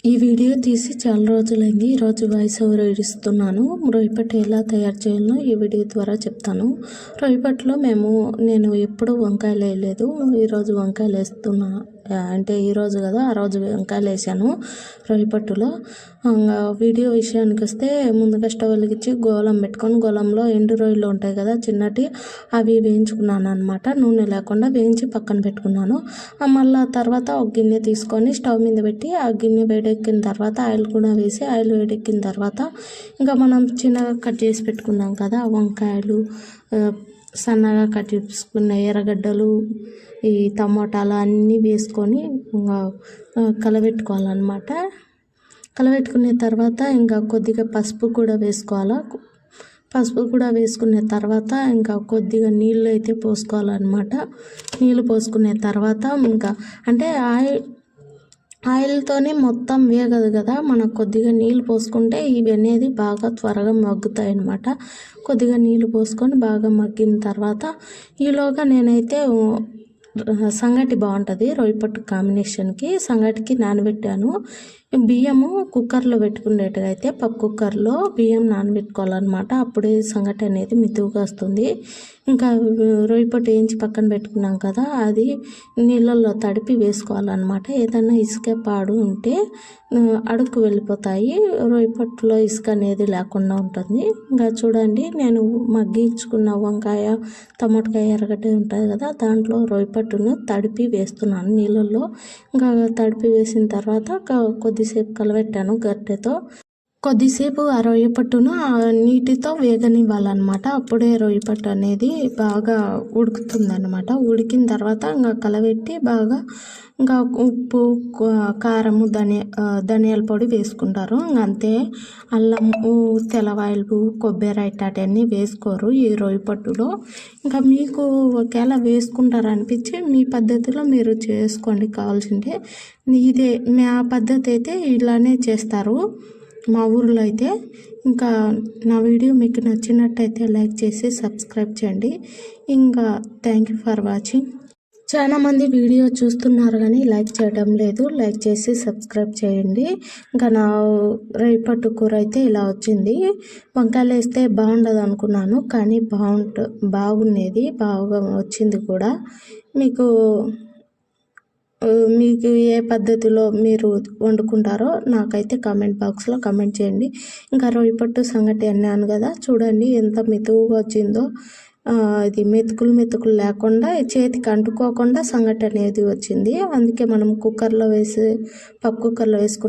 ఈ వీడియో తీసి చాలా రోజులైంది. ఈరోజు వాయిస్ ఓవర్ ఇస్తున్నాను. రొయ్యపట్టు ఎలా తయారు చేయాలో ఈ వీడియో ద్వారా చెప్తాను. రొయ్యపట్టులో నేను ఎప్పుడూ వంకాయలు వేయలేదు. ఈరోజు వంకాయలు వేస్తున్నా. అంటే ఈరోజు కదా, ఆ రోజు వంకాయలు వేసాను రొయ్యపట్టులో. వీడియో విషయానికి వస్తే ముందుగా స్టవ్ వెలిగించి గోళం పెట్టుకొని, గోళంలో ఎండు రొయ్యలు ఉంటాయి కదా చిన్నటి, అవి వేయించుకున్నాను అనమాట. నూనె లేకుండా వేయించి పక్కన పెట్టుకున్నాను. మళ్ళీ తర్వాత ఒక గిన్నె తీసుకొని స్టవ్ మీద పెట్టి, ఆ గిన్నె వేడెక్కిన తర్వాత ఆయిల్ కూడా వేసి, ఆయిల్ వేడెక్కిన తర్వాత ఇంకా మనం చిన్నగా కట్ చేసి పెట్టుకున్నాం కదా వంకాయలు, సన్నగా కట్ చేసుకున్న ఎర్రగడ్డలు, ఈ టమోటాలు అన్నీ వేసుకొని ఇంకా కలబెట్టుకోవాలన్నమాట. కలబెట్టుకున్న తర్వాత ఇంకా కొద్దిగా పసుపు కూడా వేసుకోవాలి. పసుపు కూడా వేసుకున్న తర్వాత ఇంకా కొద్దిగా నీళ్ళు అయితే పోసుకోవాలన్నమాట. నీళ్ళు పోసుకున్న తర్వాత ఇంకా అంటే ఆయిల్తోనే మొత్తం వేగదు కదా, మనకు కొద్దిగా నీళ్ళు పోసుకుంటే ఇవి అనేది బాగా త్వరగా మగ్గుతాయి అన్నమాట. కొద్దిగా నీళ్ళు పోసుకొని బాగా మగ్గిన తర్వాత ఈలోగా నేనైతే సంగటి బాగుంటుంది రొయ్యపట్టు కాంబినేషన్కి. సంగటికి నానబెట్టాను. బియ్యము కుక్కర్లో పెట్టుకునేట్టుగా అయితే పప్పు కుక్కర్లో బియ్యం నానబెట్టుకోవాలన్నమాట. అప్పుడే సంగటి అనేది మితువుగా వస్తుంది. ఇంకా రొయ్యపట్టు వేయించి పక్కన పెట్టుకున్నాం కదా, అది నీళ్ళల్లో తడిపి వేసుకోవాలన్నమాట. ఏదైనా ఇసుక పాడు ఉంటే అడుక్కు వెళ్ళిపోతాయి. రొయ్యపట్టులో ఇసుక అనేది లేకుండా ఉంటుంది. ఇంకా చూడండి, నేను మగ్గించుకున్న వంకాయ, టమాటకాయ, ఎర్రగడ్డ ఉంటుంది కదా, దాంట్లో రొయ్యపట్టును తడిపి వేస్తున్నాను నీళ్ళల్లో. ఇంకా తడిపి వేసిన తర్వాత కొద్దిసేపు కలబెట్టాను గరిటెతో. కొద్దిసేపు ఆ రొయ్యపట్టును నీటితో వేగనివ్వాలన్నమాట. అప్పుడే రొయ్యపట్టు అనేది బాగా ఉడుకుతుందన్నమాట. ఉడికిన తర్వాత ఇంకా కలబెట్టి బాగా ఇంకా ఉప్పు, కారము, ధనియాల పొడి వేసుకుంటారు. ఇంకా అంతే. అల్లము, తెల్లవాయలు, కొబ్బరి ఇట్లాంటివన్నీ వేసుకోరు ఈ రొయ్యపట్టులో. ఇంకా మీకు ఒకవేళ వేసుకుంటారనిపించి మీ పద్ధతిలో మీరు చేసుకోండి కావాల్సింటే. ఇదే మా పద్ధతి అయితే ఇలానే చేస్తారు మా ఊర్లో అయితే. ఇంకా నా వీడియో మీకు నచ్చినట్టయితే లైక్ చేసి సబ్స్క్రైబ్ చేయండి. ఇంకా థ్యాంక్ యూ ఫర్ వాచింగ్. చాలామంది వీడియో చూస్తున్నారు కానీ లైక్ చేయడం లేదు. లైక్ చేసి సబ్స్క్రైబ్ చేయండి. ఇంకా నా రొయ్యపట్టు కూర అయితే ఇలా వచ్చింది. వంకాయలు వేస్తే బాగుండదు అనుకున్నాను, కానీ బాగుండేది, బాగా వచ్చింది కూడా. మీకు ఏ పద్ధతిలో మీరు వండుకుంటారో నాకైతే కామెంట్ బాక్స్లో కామెంట్ చేయండి. ఇంకా రొయ్యపట్టు సంగటి అన్నాను కదా, చూడండి ఎంత మెతువుగా వచ్చిందో. ఇది మెతుకులు లేకుండా, చేతికి అంటుకోకుండా సంగటి అనేది వచ్చింది. అందుకే మనం పప్పు కుక్కర్లో వేసుకుంటే